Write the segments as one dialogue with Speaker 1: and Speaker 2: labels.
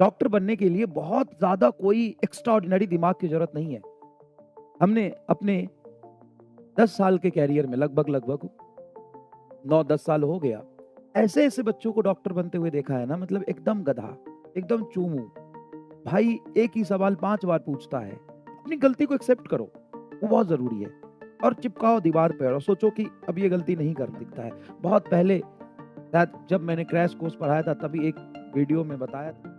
Speaker 1: Doctor बनने के लिए बहुत ज़्यादा कोई एक्स्ट्राऑर्डिनरी दिमाग की ज़रूरत नहीं है। हमने अपने 10 साल के करियर में लगभग 9-10 साल हो गया, ऐसे-ऐसे बच्चों को डॉक्टर बनते हुए देखा है ना, मतलब एकदम गधा, एकदम चूमू। भाई एक ही सवाल 5 बार पूछता है। अपनी गलती को एक्सेप्ट करो, वो बहुत ज़रूरी है। और चिपकाओ दीवार पे और सोचो कि अब ये गलती नहीं कर दिखता है। बहुत पहले शायद जब मैंने क्रैश कोर्स पढ़ाया था तभी एक वीडियो में बताया था।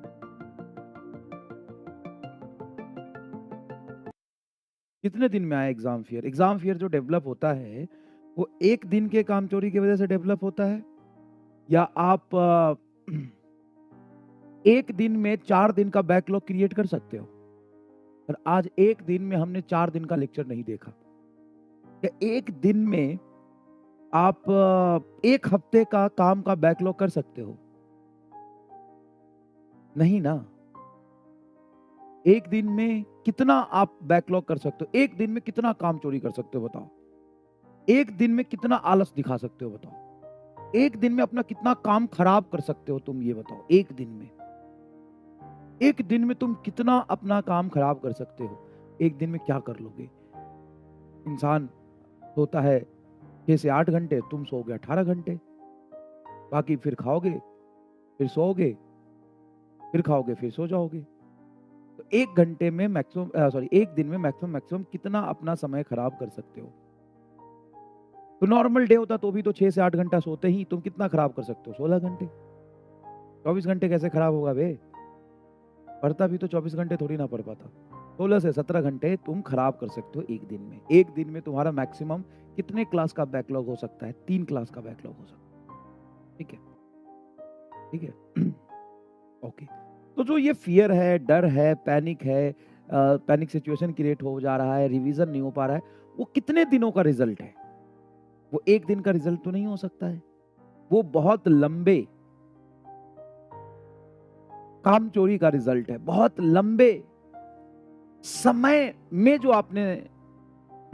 Speaker 1: कितने दिन में आया एग्ज़ाम फ़ियर? एग्ज़ाम फ़ियर जो डेवलप होता है, वो 1 दिन के काम चोरी की वज़ह से डेवलप होता है या आप 1 दिन में 4 दिन का बैकलॉग क्रिएट कर सकते हो। और आज 1 दिन में हमने 4 दिन का लेक्चर नहीं देखा। या 1 दिन में आप 1 हफ्ते का काम का बैकलॉग कर सकते हो? नहीं ना। 1 दिन में कितना आप बैकलॉग कर सकते हो? 1 दिन में कितना काम चोरी कर सकते हो बताओ? 1 दिन में कितना आलस दिखा सकते हो बताओ? 1 दिन में अपना कितना काम खराब कर सकते हो तुम ये बताओ? 1 दिन में। 1 दिन में तुम कितना अपना काम खराब कर सकते हो? 1 दिन में क्या कर लोगे? इंसान सोता है 6 से 8 घंटे, तुम सोओगे 18 घंटे। बाकी फिर खाओगे, फिर सोओगे, फिर खाओगे, फिर सो जाओगे। तो 1 घंटे में मैक्सिमम 1 दिन में मैक्सिमम कितना अपना समय खराब कर सकते हो? तो नॉर्मल डे होता तो भी तो 6 से 8 घंटा सोते ही, तुम कितना खराब कर सकते हो? 16 घंटे। 24 घंटे कैसे खराब होगा बे? पढ़ता भी तो 24 घंटे थोड़ी ना पढ़ पाता। 16 से 17 घंटे तुम खराब कर सकते हो 1 दिन में। 1 दिन में तुम्हारा मैक्सिमम कितने क्लास का बैकलॉग हो सकता है? 3 क्लास का बैकलॉग हो सकता है। ठीक है? ठीक है? ओके। तो जो ये फ़ियर है, डर है, पैनिक है, पैनिक सिचुएशन क्रिएट हो जा रहा है, रिवीज़न नहीं हो पा रहा है, वो कितने दिनों का रिज़ल्ट है? वो 1 दिन का रिज़ल्ट तो नहीं हो सकता है। वो बहुत लंबे कामचोरी का रिज़ल्ट है। बहुत लंबे समय में जो आपने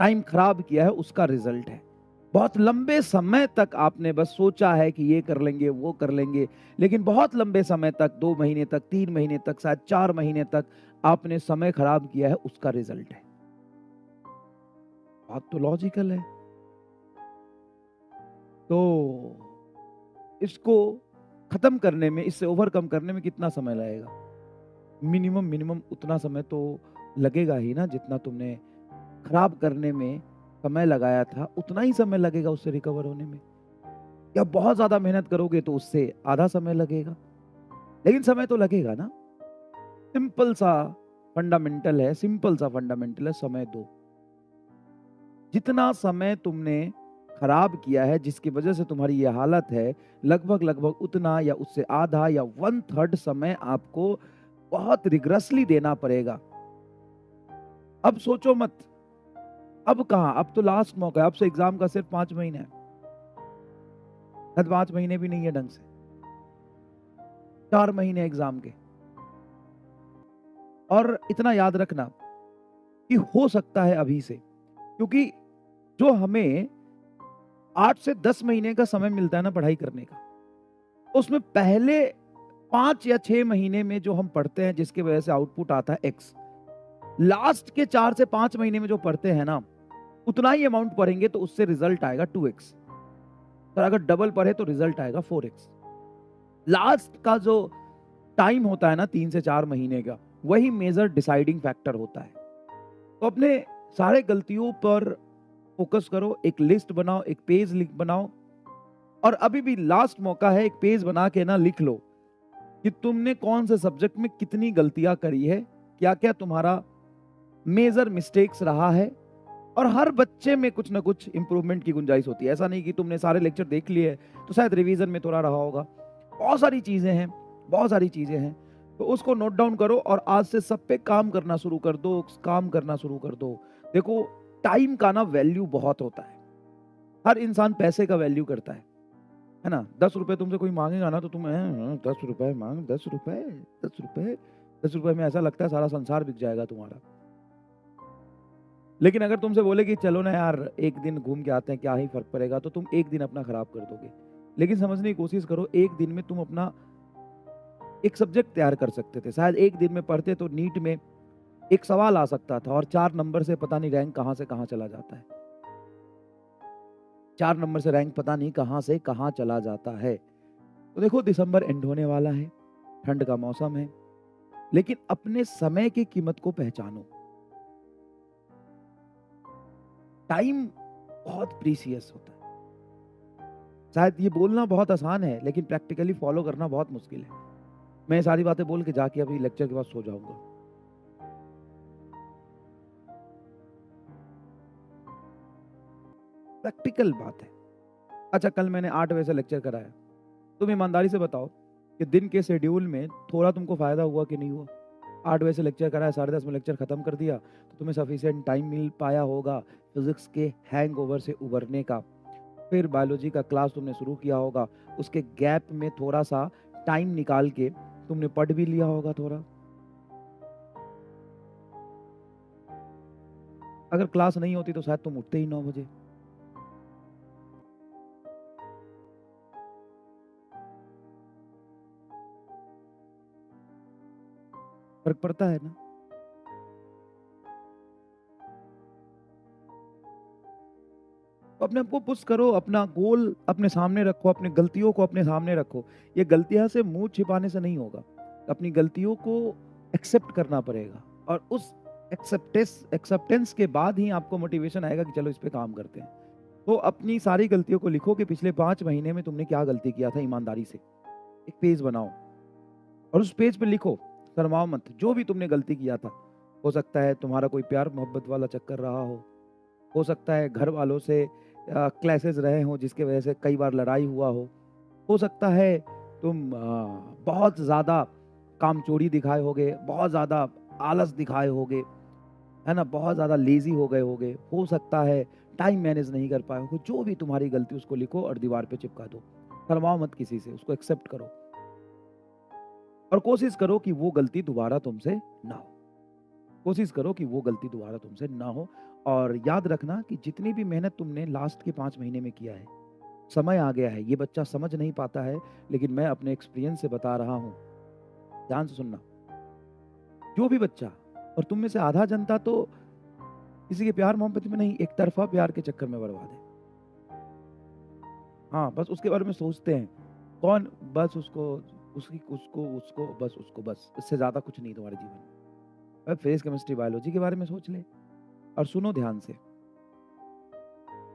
Speaker 1: टाइम खराब किया है उसका रिज़ल्ट है। बहुत लंबे समय तक आपने बस सोचा है कि ये कर लेंगे, वो कर लेंगे, लेकिन बहुत लंबे समय तक 2 महीने तक, 3 महीने तक, शायद 4 महीने तक आपने समय खराब किया है, उसका रिज़ल्ट है। बात तो लॉजिकल है। तो इसको खत्म करने में, इससे ओवरकम करने में कितना समय लगेगा? मिनिमम उतना समय तो लगेगा ही ना, जितना तुमने खराब करने में समय लगाया था, उतना ही समय लगेगा उससे रिकवर होने में। या बहुत ज़्यादा मेहनत करोगे तो उससे आधा समय लगेगा, लेकिन समय तो लगेगा ना। सिंपल सा फंडामेंटल है, समय दो। जितना समय तुमने खराब किया है, जिसकी वजह से तुम्हारी ये हालत है, लगभग उतना या उससे आधा या 1/3 समय आपको बहुत रिग्रेसली देना पड़ेगा। अब सोचो मत, अब कहाँ, अब तो लास्ट मौका है, अब से एग्जाम का सिर्फ 5 महीने है। शायद 5 महीने भी नहीं है ढंग से, 4 महीने एग्जाम के। और इतना याद रखना कि हो सकता है अभी से, क्योंकि जो हमें 8 से 10 महीने का समय मिलता है ना पढ़ाई करने का, उसमें पहले 5 या 6 महीने में जो हम पढ़ते हैं, जिसकी वजह से आउटपुट आता है एक्स, लास्ट के 4 से 5 महीने में जो पढ़ते हैं ना, उतना ही अमाउंट पढ़ेंगे तो उससे रिजल्ट आएगा 2x। और अगर डबल पढ़े तो रिजल्ट आएगा 4x। लास्ट का जो टाइम होता है ना 3 से 4 महीने का, वही मेजर डिसाइडिंग फैक्टर होता है। तो अपने सारे गलतियों पर फोकस करो, एक लिस्ट बनाओ, एक पेज बनाओ, और अभी भी लास्ट मौका है, एक पेज बना के ना लिख लो कि तुमने कौन से सब्जेक्ट में कितनी गलतियां करी है, क्या क्या तुम्हारा मेजर मिस्टेक्स रहा है। और हर बच्चे में कुछ ना कुछ इंप्रूवमेंट की गुंजाइश होती है। ऐसा नहीं कि तुमने सारे लेक्चर देख लिए तो शायद रिवीजन में थोड़ा रहा होगा। बहुत सारी चीजें हैं, बहुत सारी चीजें हैं। तो उसको नोट डाउन करो और आज से सब पे काम करना शुरू कर दो, काम करना शुरू कर दो। देखो, टाइम का ना वैल्यू बहुत होता है। हर इंसान पैसे का वैल्यू करता है ना। 10 रुपए तुमसे कोई मांगेगा ना तो तुम 10 रुपए मांग, 10 रुपए, 10 रुपए, 10 रुपए में ऐसा लगता है सारा संसार बिक जाएगा तुम्हारा। लेकिन अगर तुमसे बोले कि चलो ना यार एक दिन घूम के आते हैं, क्या ही फर्क पड़ेगा, तो तुम एक दिन अपना खराब कर दोगे। लेकिन समझने की कोशिश करो, एक दिन में तुम अपना एक सब्जेक्ट तैयार कर सकते थे। शायद एक दिन में पढ़ते तो नीट में एक सवाल आ सकता था और 4 नंबर से पता नहीं रैंक कहाँ से कहाँ चला जाता है। 4 नंबर से रैंक पता नहीं कहाँ से कहाँ चला जाता है। तो देखो दिसंबर एंड होने वाला है, ठंड का मौसम है, लेकिन अपने समय की कीमत को पहचानो। टाइम बहुत प्रीशियस होता है। शायद ये बोलना बहुत आसान है, लेकिन प्रैक्टिकली फॉलो करना बहुत मुश्किल है। मैं ये सारी बातें बोल के जाके अभी लेक्चर के बाद सो जाऊँगा। प्रैक्टिकल बात है। अच्छा, कल मैंने 8 बजे से लेक्चर कराया। तुम ईमानदारी से बताओ कि दिन के शेड्यूल में थोड़ा तुमको फ़ायदा हुआ कि नहीं हुआ? 8 बजे से लेक्चर कराया, 10:30 में लेक्चर खत्म कर दिया, तो तुम्हें सफिशिएंट टाइम मिल पाया होगा फिज़िक्स के हैंगओवर से उभरने का। फिर बायोलॉजी का क्लास तुमने शुरू किया होगा, उसके गैप में थोड़ा-सा टाइम निकाल के तुमने पढ़ भी लिया होगा थोड़ा। अगर क्लास नहीं होती तो शायद तुम उठते ही 9 बजे। फ़र्क पड़ता है ना? तो अपने आप को पुश करो, अपना गोल अपने सामने रखो, अपनी गलतियों को अपने सामने रखो। ये गलतियाँ से मुँह छिपाने से नहीं होगा। अपनी गलतियों को एक्सेप्ट करना पड़ेगा और उस एक्सेप्टेंस के बाद ही आपको मोटिवेशन आएगा कि चलो इस पे काम करते हैं। तो अपनी सारी गलतियों को लिखो कि पिछले 5 महीने में तुमने क्या गलती किया था ईमानदारी से। एक पेज बनाओ और उस पेज पे लिखो, शर्माओ मत, जो भी तुमने गलती किया था। हो सकता है तुम्हारा कोई प्यार-मोहब्बत वाला चक्कर रहा हो सकता है घर वालों से क्लैशेज़ रहे हों जिसकी वजह से कई बार लड़ाई हुआ हो सकता है तुम बहुत ज़्यादा कामचोरी दिखाए होगे, बहुत ज़्यादा आलस दिखाए होगे, है ना? बहुत ज़्यादा लेज़ी हो गए होगे, हो सकता है टाइम मैनेज नहीं कर पाए हो, जो भी तुम्हारी गलती उसको लिखो और दीवार पे चिपका दो। शर्माओ मत किसी से, उसको एक्सेप्ट करो और कोशिश करो कि वो गलती दोबारा तुमसे ना हो। कोशिश करो कि वो गलती दोबारा तुमसे ना हो और याद रखना कि जितनी भी मेहनत तुमने लास्ट के 5 महीने में किया है, समय आ गया है। ये बच्चा समझ नहीं पाता है, लेकिन मैं अपने एक्सपीरियंस से बता रहा हूँ। ध्यान से सुनना। जो भी बच्चा और तुम में से आधा जनता तो किसी के प्यार मोहब्बत में नहीं, एक तरफ़ा प्यार के चक्कर में बर्बाद है। हाँ, बस उसके बारे में सोचते हैं। कौन? बस उसको उसकी उसको उसको बस उसको बस। इससे ज़्यादा कुछ नहीं तुम्हारे जीवन में। अब फिज़िक्स, केमिस्ट्री, बायोलॉजी के बारे में सोच ले और सुनो ध्यान से।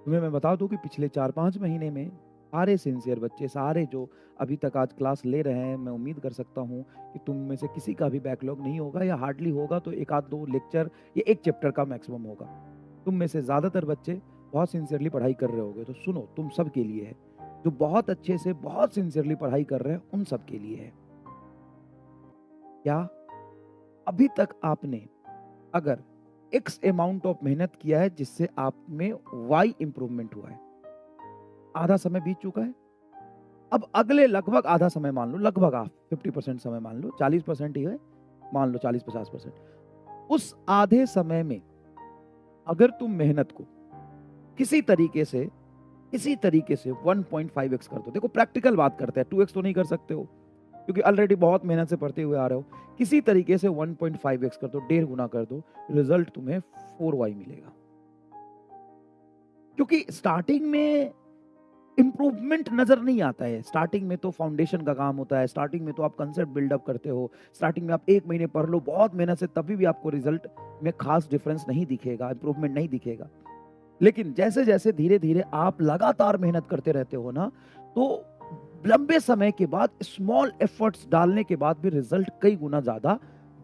Speaker 1: तुम्हें मैं बता दूँ कि पिछले 4-5 महीने में सारे सिंसियर बच्चे, सारे जो अभी तक आज क्लास ले रहे हैं, मैं उम्मीद कर सकता हूँ कि तुम में से किसी का भी बैकलॉग नहीं होगा या हार्डली होगा तो 1 आध 2 लेक्चर या 1 चैप्टर का मैक्सिमम होगा। तुम में से ज़्यादातर बच्चे बहुत सिंसियरली पढ़ाई कर रहे होगे, तो सुनो, तुम सब के लिए है। जो बहुत अच्छे से, बहुत सिंसियरली पढ़ाई कर रहे हैं, उन सब के लिए है। क्या अभी तक आपने अगर एक्स अमाउंट ऑफ मेहनत किया है जिससे आप में वाई इंप्रूवमेंट हुआ है, आधा समय बीत चुका है। अब अगले लगभग आधा समय मान लो, लगभग आप 50% समय मान लो, 40% ही है, मान लो 40-50%। उस आधे समय में अगर तुम मेहनत को किसी तरीके से 1.5x कर दो। देखो प्रैक्टिकल बात करते हैं, 2x तो नहीं कर सकते हो क्योंकि ऑलरेडी बहुत मेहनत से पढ़ते हुए आ रहे हो। किसी तरीके से 1.5x कर दो, 1.5 गुना कर दो, रिजल्ट तुम्हें 4y मिलेगा। क्योंकि स्टार्टिंग में इम्प्रूवमेंट नज़र नहीं आता है। स्टार्टिंग में तो फाउंडेशन का काम होता है, स्टार्टिंग में तो आप कंसेप्ट बिल्डअप करते हो, स्टार्टिंग में आप 1 महीने पढ़ लो बहुत मेहनत से, तभी भी आपको रिजल्ट में खास डिफरेंस नहीं दिखेगा, इम्प्रूवमेंट नहीं दिखेगा। लेकिन जैसे-जैसे धीरे-धीरे आप लगातार मेहनत करते रहते हो ना, तो लंबे समय के बाद स्मॉल एफर्ट्स डालने के बाद भी रिजल्ट कई गुना ज़्यादा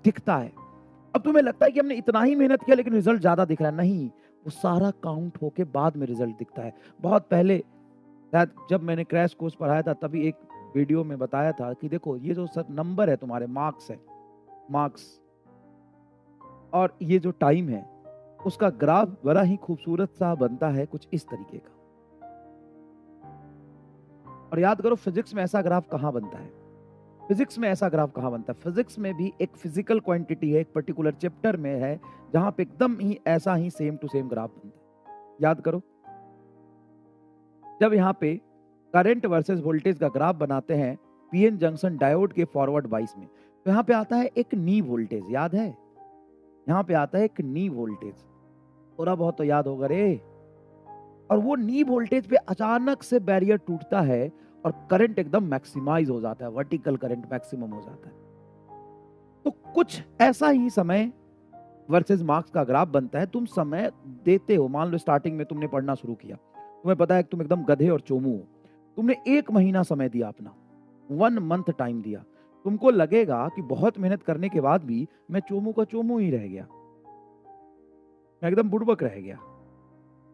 Speaker 1: दिखता है। अब तुम्हें लगता है कि हमने इतना ही मेहनत किया लेकिन रिजल्ट ज़्यादा दिख रहा है, नहीं, वो सारा काउंट होके बाद में रिजल्ट दिखता है। बहुत पहले शायद जब मैंने क्रैश कोर्स पढ़ाया था तभी एक वीडियो में बताया था कि देखो ये जो सब नंबर है तुम्हारे मार्क्स है, मार्क्स और ये जो टाइम है, उसका ग्राफ बड़ा ही खूबसूरत सा बनता है कुछ इस तरीके का। और याद करो फिजिक्स में ऐसा ग्राफ कहाँ बनता है? फिजिक्स में ऐसा ग्राफ कहाँ बनता है? फिजिक्स में भी एक फिजिकल क्वांटिटी है, एक पर्टिकुलर चैप्टर में है, जहाँ पे एकदम ही ऐसा ही सेम टू सेम ग्राफ बनता है। याद करो, जब यहाँ पे करंट वर्सेस वोल्टेज का ग्राफ बनाते हैं, पीएन जंक्शन डायोड के फॉरवर्ड बाइस में। तो यहाँ पे आता है एक नी वोल्टेज, याद है? यहाँ पे आता है एक नी वोल्टेज, थोड़ा बहुत तो याद होगा रे। और वो नी वोल्टेज पे अचानक से बैरियर टूटता है और करंट एकदम मैक्सिमाइज हो जाता है, वर्टिकल करंट मैक्सिमम हो जाता है। तो कुछ ऐसा ही समय वर्सेस मार्क्स का ग्राफ बनता है। तुम समय देते हो, मान लो स्टार्टिंग में तुमने पढ़ना शुरू किया, तुम्हें पता है कि तुम एकदम गधे और चोमू हो, तुमने 1 महीना समय दिया अपना, 1 मंथ टाइम दिया, तुमको लगेगा कि बहुत मेहनत करने के बाद भी मैं चोमू का चोमू ही रह गया, मैं एकदम बुड़बक रह गया।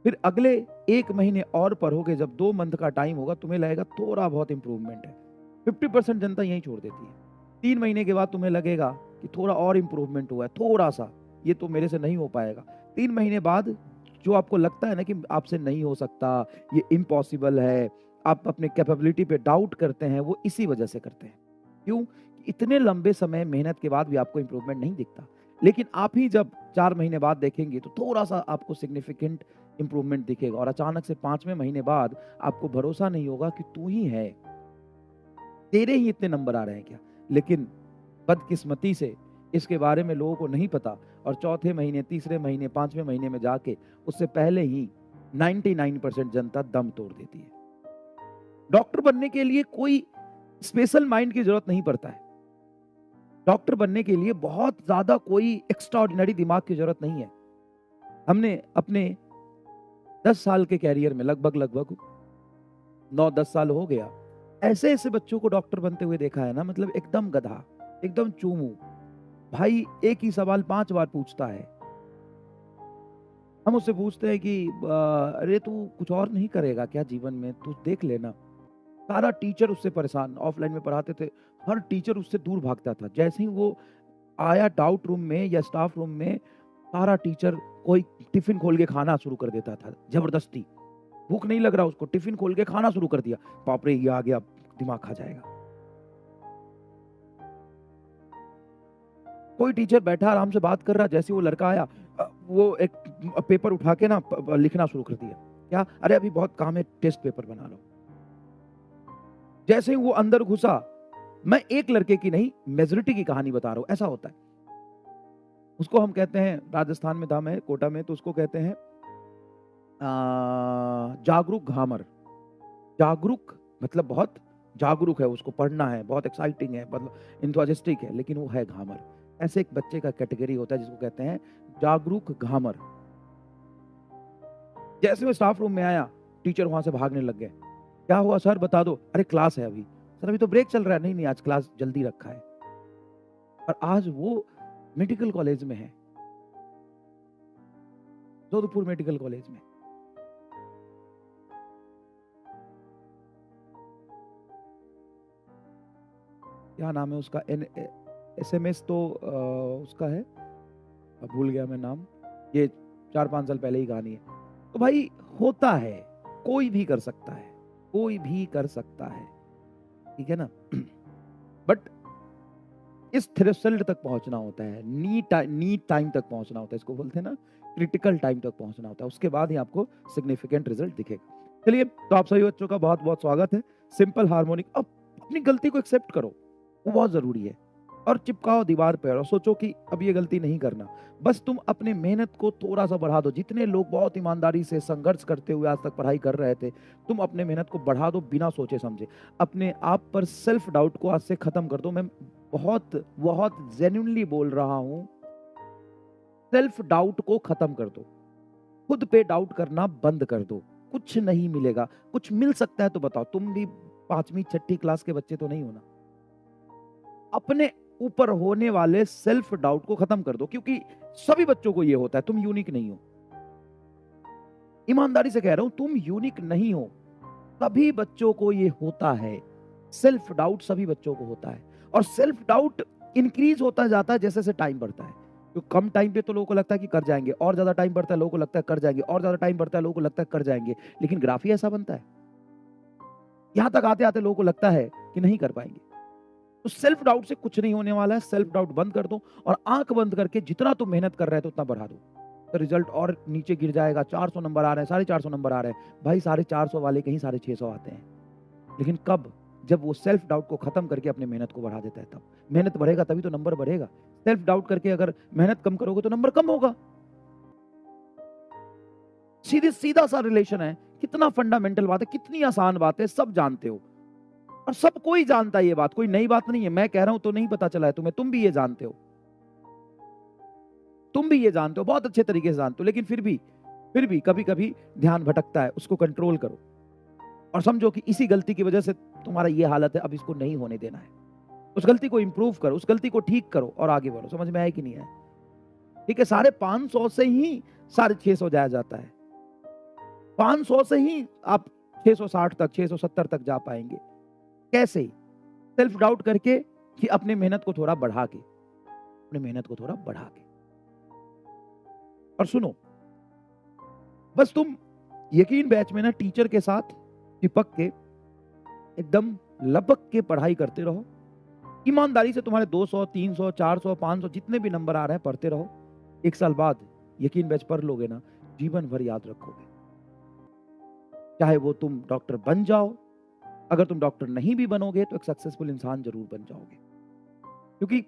Speaker 1: फिर अगले 1 महीने और पढ़ोगे, जब 2 मंथ का टाइम होगा, तुम्हें लगेगा थोड़ा बहुत इंप्रूवमेंट है। 50% जनता यहीं छोड़ देती है। 3 महीने के बाद तुम्हें लगेगा कि थोड़ा और इंप्रूवमेंट हुआ है, थोड़ा सा, ये तो मेरे से नहीं हो पाएगा। 3 महीने बाद जो आपको लगता है ना कि आपसे नहीं हो सकता, ये इम्पॉसिबल है, आप अपने कैपेबिलिटी पे डाउट करते हैं, वो इसी वजह से करते हैं। क्यों? इतने लंबे समय मेहनत के बाद भी आपको इंप्रूवमेंट नहीं दिखता। लेकिन आप ही जब 4 महीने बाद देखेंगे तो थोड़ा सा आपको सिग्निफिकेंट इंप्रूवमेंट दिखेगा, और अचानक से 5वें महीने बाद आपको भरोसा नहीं होगा कि तू ही है, तेरे ही इतने नंबर आ रहे हैं क्या। लेकिन बदकिस्मती से इसके बारे में लोगों को नहीं पता, और चौथे महीने, तीसरे महीने, 5वें महीने में जाके उससे पहले ही 99% जनता दम तोड़ देती है। डॉक्टर बनने के लिए कोई स्पेशल माइंड की जरूरत नहीं पड़ता है। डॉक्टर बनने के लिए बहुत ज्यादा कोई एक्स्ट्राऑर्डिनरी दिमाग की जरूरत नहीं है। हमने अपने 10 साल के कैरियर में लगभग 9-10 साल हो गया, ऐसे ऐसे बच्चों को डॉक्टर बनते हुए देखा है ना, मतलब एकदम गधा, एकदम चूमू भाई, एक ही सवाल 5 बार पूछता है। हम उससे पूछते हैं कि अरे तू कुछ और नहीं करेगा क्या जीवन में, तू देख लेना। सारा टीचर उससे परेशान, ऑफलाइन में पढ़ाते थे, हर टीचर उससे दूर भागता था। जैसे ही वो आया डाउट रूम में या स्टाफ रूम में, सारा टीचर कोई टिफिन खोल के खाना शुरू कर देता था जबरदस्ती। भूख नहीं लग रहा उसको, टिफिन खोल के खाना शुरू कर दिया, बाप रे ये आ गया, दिमाग खा जाएगा। कोई टीचर बैठा आराम से बात कर रहा, जैसे वो लड़का आया, वो एक पेपर उठा के ना लिखना शुरू कर दिया। क्या? अरे अभी बहुत काम है, टेस्ट पेपर बना लो। जैसे ही वो अंदर घुसा, मैं एक लड़के की नहीं, मेजॉरिटी की कहानी बता रहा हूं, ऐसा होता है। उसको हम कहते हैं, राजस्थान में था मैं, कोटा में, तो उसको कहते हैं जागरूक घामर। जागरूक मतलब बहुत जागरूक है, उसको पढ़ना है, बहुत एक्साइटिंग है, मतलब इंथुसियास्टिक है, लेकिन वो है घामर। ऐसे एक बच्चे का कैटेगरी होता है जिसको कहते हैं जागरूक घामर। जैसे वो स्टाफ रूम में आया, टीचर वहां से भागने लग गए। क्या हुआ सर, बता दो। अरे क्लास है अभी। सर अभी तो ब्रेक चल रहा है। नहीं नहीं, आज क्लास जल्दी रखा है। और आज वो मेडिकल कॉलेज में है, जोधपुर मेडिकल कॉलेज में। क्या नाम है उसका, SMS तो उसका है, अब भूल गया मैं नाम, ये 4-5 साल पहले ही कहानी है। तो भाई होता है, कोई भी कर सकता है, कोई भी कर सकता है, ठीक है ना। बट इस थ्रेशोल्ड तक पहुंचना होता है, नीड टाइम तक पहुंचना होता है, इसको बोलते हैं ना क्रिटिकल टाइम तक पहुंचना होता है, उसके बाद ही आपको सिग्निफिकेंट रिजल्ट दिखेगा। चलिए, तो आप सभी बच्चों का बहुत बहुत स्वागत है। सिंपल हार्मोनिक, अब अपनी गलती को एक्सेप्ट करो, वो बहुत जरूरी है, और चिपकाओ दीवार पर और सोचो कि अब ये गलती नहीं करना। बस तुम अपने मेहनत को थोड़ा सा बढ़ा दो। जितने लोग बहुत ईमानदारी से संघर्ष करते हुए आज तक पढ़ाई कर रहे थे, तुम अपने मेहनत को बढ़ा दो बिना सोचे समझे। अपने आप पर सेल्फ डाउट को आज से खत्म कर दो। मैं बहुत बहुत जेन्युइनली बोल रहा हूं, सेल्फ डाउट को खत्म कर दो, खुद पे डाउट करना बंद कर दो। कुछ नहीं मिलेगा, कुछ मिल सकता है तो बताओ। तुम भी 5वीं 6ठी क्लास के बच्चे तो नहीं हो ना। अपने ऊपर होने वाले सेल्फ डाउट को खत्म कर दो, क्योंकि सभी बच्चों को ये होता है। तुम यूनिक नहीं हो, ईमानदारी से कह रहा हूं, तुम यूनिक नहीं हो। सभी बच्चों को ये होता है, सेल्फ डाउट सभी बच्चों को होता है। और सेल्फ डाउट इंक्रीज होता जाता है जैसे जैसे टाइम बढ़ता है। तो कम टाइम पे तो लोगों को लगता है कि कर जाएंगे, और ज्यादा टाइम बढ़ता है लोगों को लगता है कर जाएंगे, और ज्यादा टाइम बढ़ता है लोगों को लगता है कर जाएंगे। लेकिन ग्राफ ही ऐसा बनता है, यहां तक आते आते लोगों को लगता है कि नहीं कर पाएंगे। तो सेल्फ डाउट से कुछ नहीं होने वाला है। सेल्फ डाउट बंद कर दो, और आंख बंद करके जितना तुम मेहनत कर रहे थे उतना बढ़ा दो, तो रिजल्ट और नीचे गिर जाएगा। 400 नंबर आ रहे हैं, 450 नंबर आ रहे हैं। भाई 450 वाले कहीं 650 आते हैं, लेकिन कब? जब वो सेल्फ डाउट को खत्म करके अपने मेहनत को बढ़ा देता है तब। मेहनत बढ़ेगा तभी तो नंबर बढ़ेगा। सेल्फ डाउट करके अगर मेहनत कम करोगे तो नंबर कम होगा। सीधा सा रिलेशन है। कितना फंडामेंटल बात है, कितनी आसान बात है, सब जानते हो और सब कोई जानता है ये बात, कोई नई बात नहीं है। मैं कह रहा हूं तो नहीं पता चला है तुम्हें, तुम भी ये जानते हो, तुम भी ये जानते हो, बहुत अच्छे तरीके से जानते हो, लेकिन फिर भी कभी कभी ध्यान भटकता है। उसको कंट्रोल करो और समझो कि इसी गलती की वजह से तुम्हारा ये हालत है, अब इसको नहीं होने देना है। उस गलती को इंप्रूव करो, उस गलती को ठीक करो और आगे बढ़ो। समझ में आया कि नहीं है? ठीक है, 550 से ही 650 जाया जाता है। 500 से ही आप 660 तक, 670 तक जा पाएंगे। कैसे? सेल्फ डाउट करके कि अपने मेहनत को थोड़ा बढ़ा के, अपने मेहनत को थोड़ा बढ़ा के। और सुनो, बस तुम यकीन बैच में ना टीचर के साथ चिपक के एकदम लपक के पढ़ाई करते रहो। ईमानदारी से तुम्हारे 200, 300, 400, 500 जितने भी नंबर आ रहे हैं पढ़ते रहो। 1 साल बाद यकीन बैच पढ़ लोगे ना, जीवन भर याद रखोगे। चाहे वो तुम डॉक्टर बन जाओ, अगर तुम डॉक्टर नहीं भी बनोगे तो एक सक्सेसफुल इंसान जरूर बन जाओगे। क्योंकि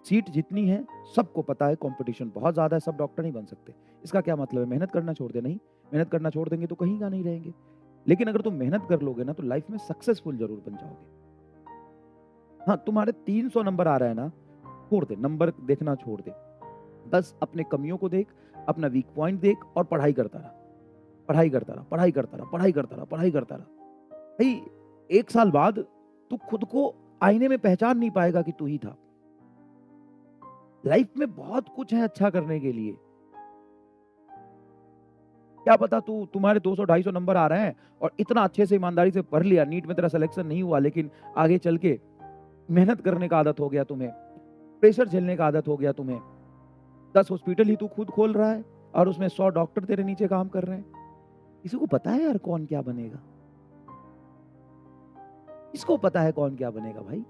Speaker 1: सीट जितनी है सबको पता है, कंपटीशन बहुत ज्यादा है, सब डॉक्टर नहीं बन सकते। इसका क्या मतलब है? मेहनत करना छोड़ दे? नहीं, मेहनत करना छोड़ देंगे तो कहीं का नहीं रहेंगे। लेकिन अगर तुम मेहनत कर लोगे ना तो लाइफ में सक्सेसफुल जरूर बन जाओगे। हाँ, तुम्हारे 300 नंबर आ रहा है ना, छोड़ दे, नंबर देखना छोड़ दे। बस अपने कमियों को देख, अपना वीक पॉइंट देख और पढ़ाई करता रहा, पढ़ाई करता रहा, पढ़ाई करता रहा, पढ़ाई करता रहा, पढ़ाई करता रहा। भाई 1 साल बाद तू खुद को आईने में पहचान नहीं पाएगा कि तू ही था। लाइफ में बहुत कुछ है अच्छा करने के लिए। क्या पता तुम्हारे 200-250 नंबर आ रहे हैं और इतना अच्छे से ईमानदारी से पढ़ लिया, नीट में तेरा सिलेक्शन नहीं हुआ, लेकिन आगे चल के मेहनत करने का आदत हो गया तुम्हें, प्रेशर झेलने का आदत हो गया तुम्हें। 10 हॉस्पिटल ही तू खुद खोल रहा है और उसमें 100 डॉक्टर तेरे नीचे काम कर रहे हैं। किसी को पता है यार कौन क्या बनेगा? किसको पता है कौन क्या बनेगा भाई?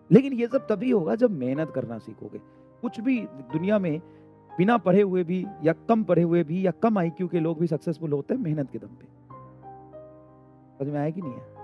Speaker 1: लेकिन ये सब तभी होगा जब मेहनत करना सीखोगे। कुछ भी दुनिया में बिना पढ़े हुए भी या कम पढ़े हुए भी या कम आईक्यू के लोग भी सक्सेसफुल होते हैं मेहनत के दम पे। समझ में आया कि नहीं है?